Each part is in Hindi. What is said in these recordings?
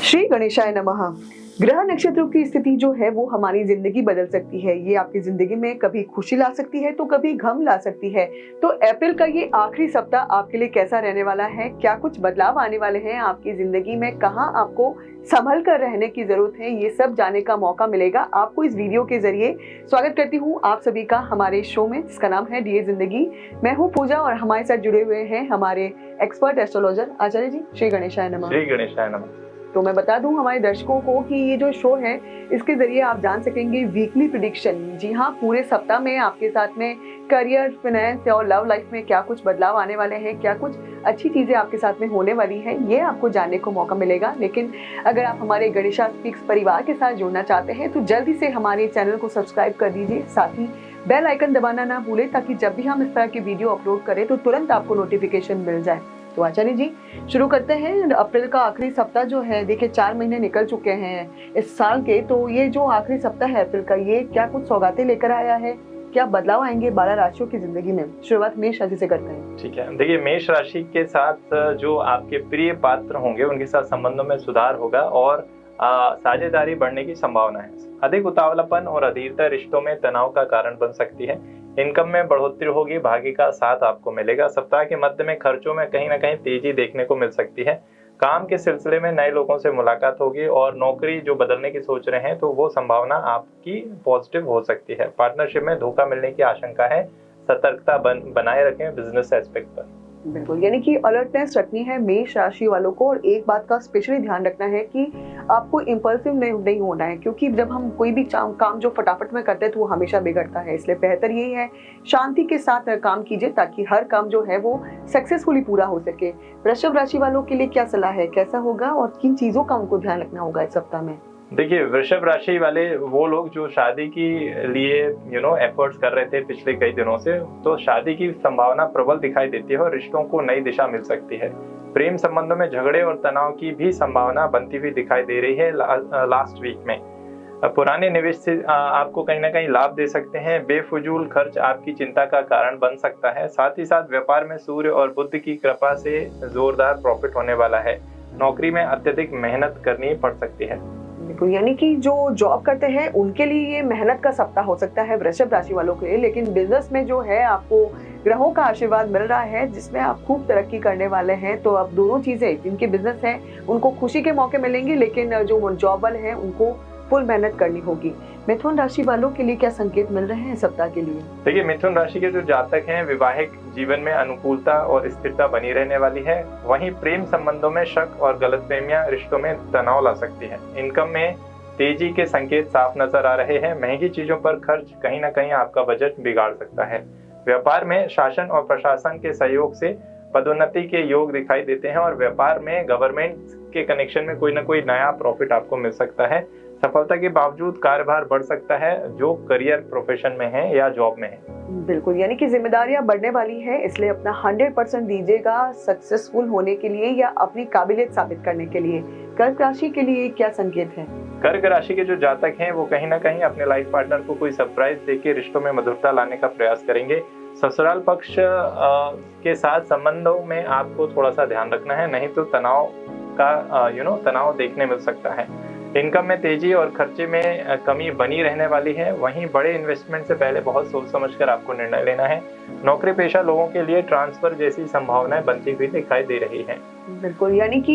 श्री गणेशाय नमः। ग्रह नक्षत्रों की स्थिति जो है वो हमारी जिंदगी बदल सकती है। ये आपकी जिंदगी में कभी खुशी ला सकती है तो कभी गम ला सकती है। तो अप्रैल का ये आखिरी सप्ताह आपके लिए कैसा रहने वाला है, क्या कुछ बदलाव आने वाले हैं आपकी जिंदगी में, कहाँ आपको संभल कर रहने की जरूरत है, ये सब जानने का मौका मिलेगा आपको इस वीडियो के जरिए। स्वागत करती हूँ आप सभी का हमारे शो में, जिसका नाम है डीए जिंदगी। मैं हूँ पूजा और हमारे साथ जुड़े हुए हैं हमारे एक्सपर्ट एस्ट्रोलॉजर आचार्य जी। श्री गणेशाय नमः। श्री गणेशाय नमः। तो मैं बता दूं हमारे दर्शकों को कि ये जो शो है इसके जरिए आप जान सकेंगे वीकली प्रेडिक्शन। जी हाँ, पूरे सप्ताह में आपके साथ में करियर, फाइनेंस और लव लाइफ में क्या कुछ बदलाव आने वाले हैं, क्या कुछ अच्छी चीजें आपके साथ में होने वाली है, ये आपको जानने को मौका मिलेगा। लेकिन अगर आप हमारे गणेशा स्पीक्स परिवार के साथ जुड़ना चाहते हैं तो जल्दी से हमारे चैनल को सब्सक्राइब कर दीजिए, साथ ही बेल आइकन दबाना ना भूलें ताकि जब भी हम इस तरह की वीडियो अपलोड करें तो तुरंत आपको नोटिफिकेशन मिल जाए। तो आचार्य जी, शुरू करते हैं। अप्रैल का आखिरी सप्ताह जो है, देखिए 4 महीने निकल चुके हैं इस साल के, तो ये जो आखिरी सप्ताह है अप्रैल का, ये क्या कुछ सौगातें लेकर आया है, क्या बदलाव आएंगे 12 राशियों की जिंदगी में? शुरुआत मेष राशि से करते हैं। ठीक है, देखिए मेष राशि के साथ जो आपके प्रिय पात्र होंगे उनके साथ संबंधों में सुधार होगा और साझेदारी बढ़ने की संभावना है। अधिक उतावलापन और अधीरता रिश्तों में तनाव का कारण बन सकती है। इनकम में बढ़ोतरी होगी, भाग्य का साथ आपको मिलेगा। सप्ताह के मध्य में खर्चों में कहीं ना कहीं तेजी देखने को मिल सकती है। काम के सिलसिले में नए लोगों से मुलाकात होगी और नौकरी जो बदलने की सोच रहे हैं तो वो संभावना आपकी पॉजिटिव हो सकती है। पार्टनरशिप में धोखा मिलने की आशंका है, सतर्कता बनाए रखें बिजनेस एस्पेक्ट पर। बिल्कुल, यानी कि अलर्टनेस रखनी है मेष राशि वालों को। और एक बात का स्पेशली ध्यान रखना है कि आपको इम्पल्सिव नहीं होना है, क्योंकि जब हम कोई भी काम जो फटाफट में करते हैं तो वो हमेशा बिगड़ता है। इसलिए बेहतर यही है शांति के साथ काम कीजिए ताकि हर काम जो है वो सक्सेसफुली पूरा हो सके। वृषभ राशि वालों के लिए क्या सलाह है, कैसा होगा और किन चीजों का उनको ध्यान रखना होगा इस सप्ताह में? देखिए, वृषभ राशि वाले वो लोग जो शादी की लिए एफर्ट्स कर रहे थे पिछले कई दिनों से, तो शादी की संभावना प्रबल दिखाई देती है और रिश्तों को नई दिशा मिल सकती है। प्रेम संबंधों में झगड़े और तनाव की भी संभावना बनती हुई दिखाई दे रही है लास्ट वीक में। पुराने निवेश से आपको कहीं ना कहीं लाभ दे सकते हैं। बेफजूल खर्च आपकी चिंता का कारण बन सकता है। साथ ही साथ व्यापार में सूर्य और बुध की कृपा से जोरदार प्रॉफिट होने वाला है। नौकरी में अत्यधिक मेहनत करनी पड़ सकती है। बिल्कुल, यानी कि जो जॉब करते हैं उनके लिए ये मेहनत का सप्ताह हो सकता है वृषभ राशि वालों के लिए। लेकिन बिजनेस में जो है आपको ग्रहों का आशीर्वाद मिल रहा है जिसमें आप खूब तरक्की करने वाले हैं। तो अब दोनों चीजें, जिनके बिजनेस हैं उनको खुशी के मौके मिलेंगे, लेकिन जो जॉब वाले हैं उनको फुल मेहनत करनी होगी। मिथुन राशि वालों के लिए क्या संकेत मिल रहे हैं सप्ताह के लिए? देखिए, मिथुन राशि के जो जातक हैं, वैवाहिक जीवन में अनुकूलता और स्थिरता बनी रहने वाली है। वहीं प्रेम संबंधों में शक और गलतफहमियां रिश्तों में तनाव ला सकती है। इनकम में तेजी के संकेत साफ नजर आ रहे हैं। महंगी चीजों पर खर्च कहीं ना कहीं आपका बजट बिगाड़ सकता है। व्यापार में शासन और प्रशासन के सहयोग से पदोन्नति के योग दिखाई देते हैं और व्यापार में गवर्नमेंट के कनेक्शन में कोई ना कोई नया प्रॉफिट आपको मिल सकता है। सफलता के बावजूद कार्यभार बढ़ सकता है जो करियर प्रोफेशन में है या जॉब में है। बिल्कुल, यानी कि जिम्मेदारियां बढ़ने वाली है, इसलिए अपना 100% दीजिएगा सक्सेसफुल होने के लिए या अपनी काबिलियत साबित करने के लिए। कर्क राशि के लिए क्या संकेत है? कर्क राशि के जो जातक हैं वो कहीं ना कहीं अपने लाइफ पार्टनर को कोई सरप्राइज देके रिश्तों में मधुरता लाने का प्रयास करेंगे। ससुराल पक्ष के साथ संबंधों में आपको थोड़ा सा ध्यान रखना है, नहीं तो तनाव का तनाव देखने मिल सकता है। इनकम में तेजी और खर्चे में कमी बनी रहने वाली है। वहीं बड़े इन्वेस्टमेंट से पहले बहुत सोच समझकर आपको निर्णय लेना है। नौकरी पेशा लोगों के लिए ट्रांसफर जैसी संभावनाएं बनती हुई दिखाई दे रही हैं। बिल्कुल, यानी कि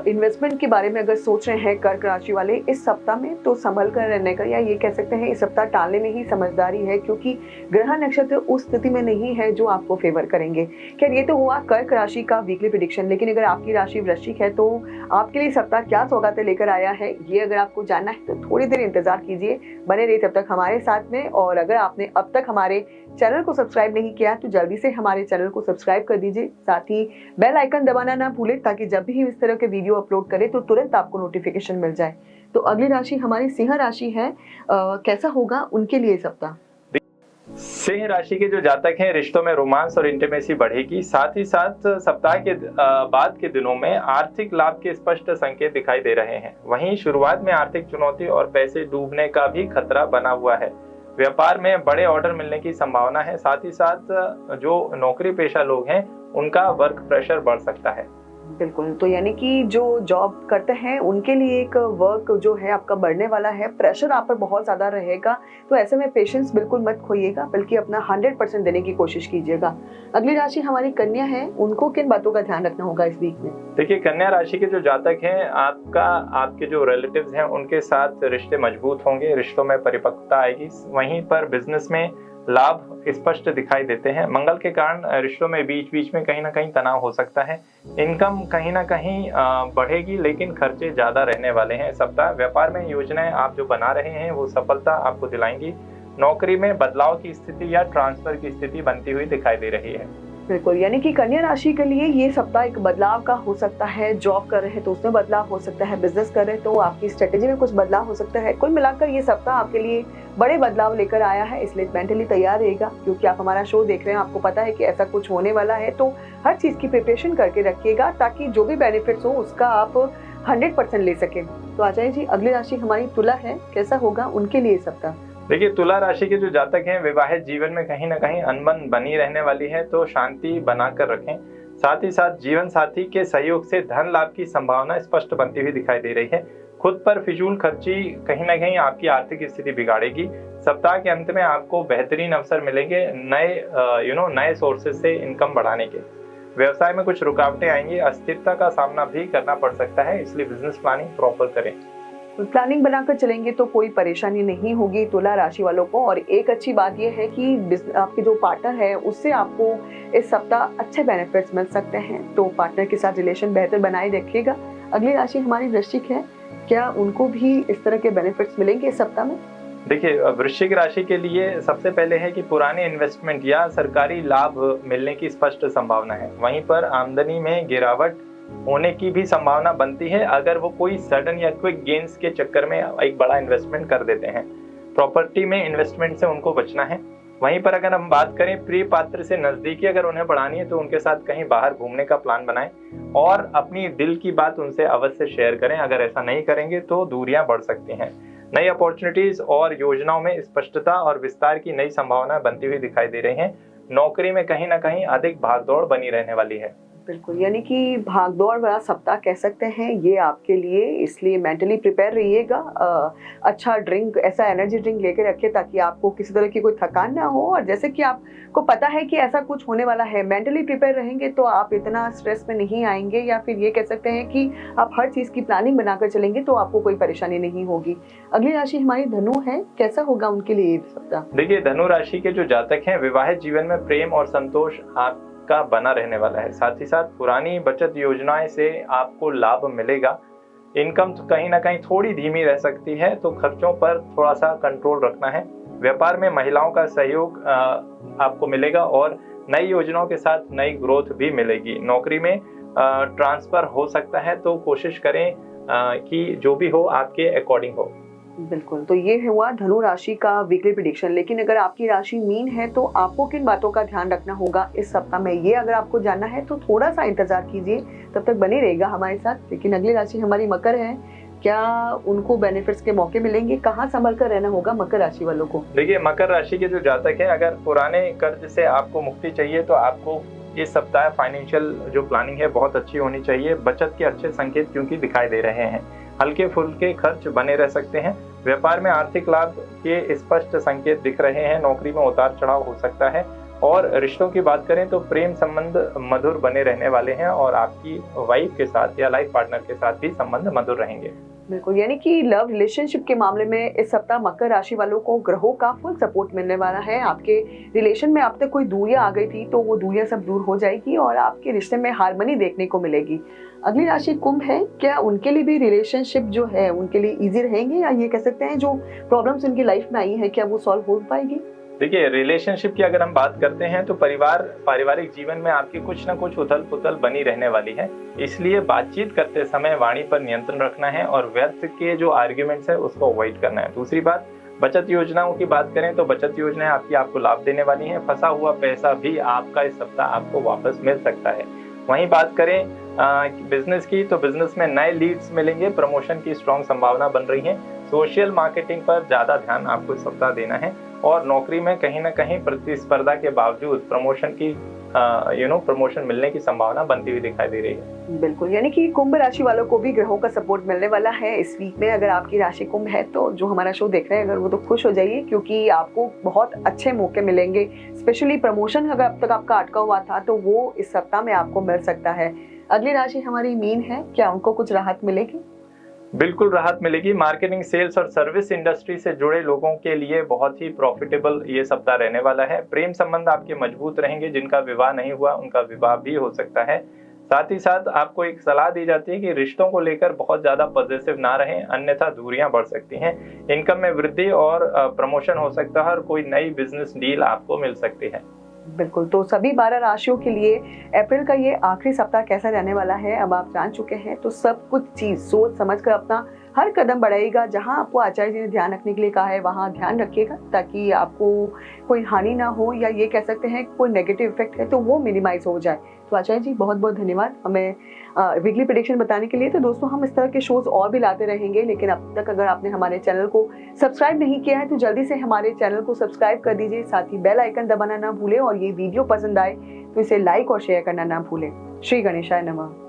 इन्वेस्टमेंट के बारे में अगर सोच रहे हैं कर्क राशि वाले इस सप्ताह में, तो संभल कर रहने का, या ये कह सकते हैं इस सप्ताह टालने में ही समझदारी है, क्योंकि ग्रह नक्षत्र उस स्थिति में नहीं है जो आपको फेवर करेंगे। खैर, ये तो हुआ कर्क राशि का वीकली प्रेडिक्शन। लेकिन अगर आपकी राशि वृश्चिक है तो आपके लिए सप्ताह क्या सौगातें लेकर आया है, ये अगर आपको जानना है तो थोड़ी देर इंतजार कीजिए, बने रहिए तब तक हमारे साथ में। और अगर आपने अब तक हमारे चैनल को सब्सक्राइब नहीं किया तो जल्दी से हमारे चैनल को सब्सक्राइब कर दीजिए, साथ ही बेल आइकन दबाना ना भूलें ताकि जब भी इस तरह के वीडियो अपलोड करें तो तुरंत आपको नोटिफिकेशन मिल जाए। तो अगली राशि हमारी सिंह राशि है, कैसा होगा उनके लिए सप्ताह? सिंह राशि के जो जातक हैं, रिश्तों में रोमांस और इंटीमेसी बढ़ेगी। साथ ही साथ सप्ताह के बाद के दिनों में आर्थिक लाभ के स्पष्ट संकेत दिखाई दे रहे हैं। वहीं शुरुआत में आर्थिक चुनौती और पैसे डूबने का भी खतरा बना हुआ है। व्यापार में बड़े ऑर्डर मिलने की संभावना है। साथ ही साथ जो नौकरी पेशा लोग हैं उनका वर्क प्रेशर बढ़ सकता है। बिल्कुल, तो यानी कि जो जॉब करते हैं उनके लिए एक वर्क जो है आपका बढ़ने वाला है, प्रेशर आप पर बहुत ज़्यादा रहेगा, तो ऐसे में पेशेंस बिल्कुल मत खोइएगा, बल्कि अपना 100% देने की कोशिश कीजिएगा। अगली राशि हमारी कन्या है, उनको किन बातों का ध्यान रखना होगा इस वीक में? देखिए, कन्या राशि के जो जातक हैं, आपके जो रिलेटिव्स हैं उनके साथ रिश्ते मजबूत होंगे, रिश्तों में परिपक्वता आएगी। वहीं पर बिजनेस में लाभ स्पष्ट दिखाई देते हैं। मंगल के कारण रिश्तों में बीच-बीच में कहीं न कहीं तनाव हो सकता है। इनकम कहीं न कहीं बढ़ेगी, लेकिन खर्चे ज़्यादा रहने वाले हैं। सप्ताह व्यापार में योजनाएँ आप जो बना रहे हैं वो सफलता आपको दिलाएँगी। नौकरी में बदलाव की स्थिति या ट्रांसफर की स्थिति बनती हुई दिखाई दे रही है। बिल्कुल, यानी कि कन्या राशि के लिए ये सप्ताह एक बदलाव का हो सकता है। जॉब कर रहे हैं तो उसमें बदलाव हो सकता है, बिजनेस कर रहे हैं तो आपकी स्ट्रेटेजी में कुछ बदलाव हो सकता है। कुल मिलाकर ये सप्ताह आपके लिए बड़े बदलाव लेकर आया है, इसलिए मेंटली तैयार रहिएगा, क्योंकि आप हमारा शो देख रहे हैं, आपको पता है कि ऐसा कुछ होने वाला है। तो हर चीज़ की प्रिपरेशन करके रखिएगा, ताकि जो भी बेनिफिट्स हो उसका आप 100% ले सकें। तो आचार्य जी, अगली राशि हमारी तुला है, कैसा होगा उनके लिए सप्ताह? देखिए, तुला राशि के जो जातक हैं, विवाहित जीवन में कहीं न कहीं अनबन बनी रहने वाली है, तो शांति बनाकर रखें। साथ ही साथ जीवन साथी के सहयोग से धन लाभ की संभावना स्पष्ट बनती हुई दिखाई दे रही है। खुद पर फिजूल खर्ची कहीं न कहीं आपकी आर्थिक स्थिति बिगाड़ेगी। सप्ताह के अंत में आपको बेहतरीन अवसर मिलेंगे नए सोर्सेज से इनकम बढ़ाने के। व्यवसाय में कुछ रुकावटें आएंगी, अस्थिरता का सामना भी करना पड़ सकता है, इसलिए बिजनेस प्लानिंग प्रॉपर करें। प्लानिंग बनाकर चलेंगे तो कोई परेशानी नहीं होगी तुला राशि वालों को। और एक अच्छी बात यह है कि आपके जो पार्टनर है उससे आपको इस सप्ताह अच्छे बेनिफिट्स मिल सकते हैं, तो पार्टनर के साथ रिलेशन बेहतर बनाए रखिएगा। अगली राशि हमारी वृश्चिक है, क्या उनको भी इस तरह के बेनिफिट्स मिलेंगे इस सप्ताह में? देखिए, वृश्चिक राशि के लिए सबसे पहले है कि पुराने इन्वेस्टमेंट या सरकारी लाभ मिलने की स्पष्ट संभावना है। वहीं पर आमदनी में गिरावट होने की भी संभावना बनती है, अगर वो कोई सडन या क्विक गेन्स के चक्कर में एक बड़ा इन्वेस्टमेंट कर देते हैं। प्रॉपर्टी में इन्वेस्टमेंट से उनको बचना है। वहीं पर अगर हम बात करें प्रिय पात्र से नजदीकी अगर उन्हें बढ़ानी है, तो उनके साथ कहीं बाहर घूमने का प्लान बनाएं और अपनी दिल की बात उनसे अवश्य शेयर करें। अगर ऐसा नहीं करेंगे तो दूरियां बढ़ सकती हैं। नई अपॉर्चुनिटीज और योजनाओं में स्पष्टता और विस्तार की नई संभावनाएं बनती हुई दिखाई दे रही हैं। नौकरी में कहीं ना कहीं अधिक भागदौड़ बनी रहने वाली है। बिल्कुल, यानी कि भागदौड़ भरा सप्ताह कह सकते हैं ये आपके लिए, इसलिए मेंटली प्रिपेयर रहिएगा। अच्छा ड्रिंक, ऐसा एनर्जी ड्रिंक लेके रखिए ताकि आपको किसी तरह की कोई थकान ना हो। और जैसे कि आपको पता है कि ऐसा कुछ होने वाला है, मेंटली प्रिपेयर रहेंगे तो आप इतना स्ट्रेस में नहीं आएंगे, या फिर ये कह सकते हैं कि आप हर चीज़ की प्लानिंग बनाकर चलेंगे तो आपको कोई परेशानी नहीं होगी। अगली राशि हमारी धनु है, कैसा होगा उनके लिए ये सप्ताह? देखिए, धनु राशि के जो जातक हैं, विवाहित जीवन में प्रेम और संतोष का बना रहने वाला है। साथ ही साथ पुरानी बचत योजनाएं से आपको लाभ मिलेगा। इनकम तो कहीं ना कहीं थोड़ी धीमी रह सकती है, तो खर्चों पर थोड़ा सा कंट्रोल रखना है। व्यापार में महिलाओं का सहयोग आपको मिलेगा और नई योजनाओं के साथ नई ग्रोथ भी मिलेगी। नौकरी में ट्रांसफर हो सकता है, तो कोशिश करें कि जो भी हो आपके अकॉर्डिंग हो। बिल्कुल, तो ये हुआ धनु राशि का वीकली प्रेडिक्शन। लेकिन अगर आपकी राशि मीन है तो आपको किन बातों का ध्यान रखना होगा इस सप्ताह में, ये अगर आपको जानना है तो थोड़ा सा इंतजार कीजिए, तब तक बने रहेगा हमारे साथ। लेकिन अगली राशि हमारी मकर है, क्या उनको बेनिफिट्स के मौके मिलेंगे? कहाँ संभल कर रहना होगा मकर राशि वालों को? देखिए, मकर राशि के जो जातक है, अगर पुराने कर्ज से आपको मुक्ति चाहिए तो आपको इस सप्ताह फाइनेंशियल जो प्लानिंग है बहुत अच्छी होनी चाहिए। बचत के अच्छे संकेत क्योंकि दिखाई दे रहे हैं। हल्के फुल्के खर्च बने रह सकते हैं। व्यापार में आर्थिक लाभ के स्पष्ट संकेत दिख रहे हैं। नौकरी में उतार चढ़ाव हो सकता है। और रिश्तों की बात करें तो प्रेम संबंध मधुर बने रहने वाले हैं और आपकी वाइफ के साथ या लाइफ पार्टनर के साथ भी संबंध मधुर रहेंगे। बिल्कुल, यानी कि लव रिलेशनशिप के मामले में इस सप्ताह मकर राशि वालों को ग्रहों का फुल सपोर्ट मिलने वाला है। आपके रिलेशन में अब तक कोई दूरियां आ गई थी तो वो दूरियां सब दूर हो जाएगी और आपके रिश्ते में हार्मनी देखने को मिलेगी। अगली राशि कुंभ है, क्या उनके लिए भी रिलेशनशिप जो है उनके लिए ईजी रहेंगे, या ये कह सकते हैं जो प्रॉब्लम्स उनकी लाइफ में आई है क्या वो सॉल्व हो पाएगी? देखिए, रिलेशनशिप की अगर हम बात करते हैं तो पारिवारिक जीवन में आपकी कुछ ना कुछ उथल पुथल बनी रहने वाली है। इसलिए बातचीत करते समय वाणी पर नियंत्रण रखना है और व्यर्थ के जो आर्ग्यूमेंट्स है उसको अवॉइड करना है। दूसरी बात, बचत योजनाओं की बात करें तो बचत योजनाएं आपको लाभ देने वाली हैं। फंसा हुआ पैसा भी आपका इस सप्ताह आपको वापस मिल सकता है। वहीं बात करें बिजनेस की, तो बिजनेस में नए लीड्स मिलेंगे, प्रमोशन की स्ट्रॉन्ग संभावना बन रही है। सोशल मार्केटिंग पर ज़्यादा ध्यान आपको इस सप्ताह देना है और नौकरी में कहीं ना कहीं प्रतिस्पर्धा के बावजूद प्रमोशन की प्रमोशन मिलने की संभावना बनती हुई दिखाई दे रही है। बिल्कुल, यानी कि कुंभ राशि वालों को भी ग्रहों का सपोर्ट मिलने वाला है इस वीक में। अगर आपकी राशि कुंभ है तो जो हमारा शो देख रहे हैं अगर वो, तो खुश हो जाइए क्योंकि आपको बहुत अच्छे मौके मिलेंगे। स्पेशली प्रमोशन अगर अब तक आपका अटका हुआ था तो वो इस सप्ताह में आपको मिल सकता है। अगली राशि हमारी मीन है, क्या उनको कुछ राहत मिलेगी? बिल्कुल राहत मिलेगी। मार्केटिंग, सेल्स और सर्विस इंडस्ट्री से जुड़े लोगों के लिए बहुत ही प्रॉफिटेबल ये सप्ताह रहने वाला है। प्रेम संबंध आपके मजबूत रहेंगे, जिनका विवाह नहीं हुआ उनका विवाह भी हो सकता है। साथ ही साथ आपको एक सलाह दी जाती है कि रिश्तों को लेकर बहुत ज्यादा पॉजिटिव ना रहें, अन्यथा दूरियां बढ़ सकती हैं। इनकम में वृद्धि और प्रमोशन हो सकता है और कोई नई बिजनेस डील आपको मिल सकती है। बिल्कुल, तो सभी 12 राशियों के लिए अप्रैल का ये आखिरी सप्ताह कैसा रहने वाला है अब आप जान चुके हैं। तो सब कुछ चीज सोच समझ कर अपना हर कदम बढ़ाइएगा। जहां आपको आचार्य जी ने ध्यान रखने के लिए कहा है वहां ध्यान रखिएगा ताकि आपको कोई हानि ना हो, या ये कह सकते हैं कोई नेगेटिव इफेक्ट है तो वो मिनिमाइज हो जाए। तो आचार्य जी बहुत बहुत धन्यवाद हमें वीकली प्रेडिक्शन बताने के लिए। तो दोस्तों हम इस तरह के शोज और भी लाते रहेंगे, लेकिन अब तक अगर आपने हमारे चैनल को सब्सक्राइब नहीं किया है तो जल्दी से हमारे चैनल को सब्सक्राइब कर दीजिए, साथ ही बेल आइकन दबाना ना भूलें और ये वीडियो पसंद आए तो इसे लाइक और शेयर करना ना भूलें। श्री गणेशाय नमः।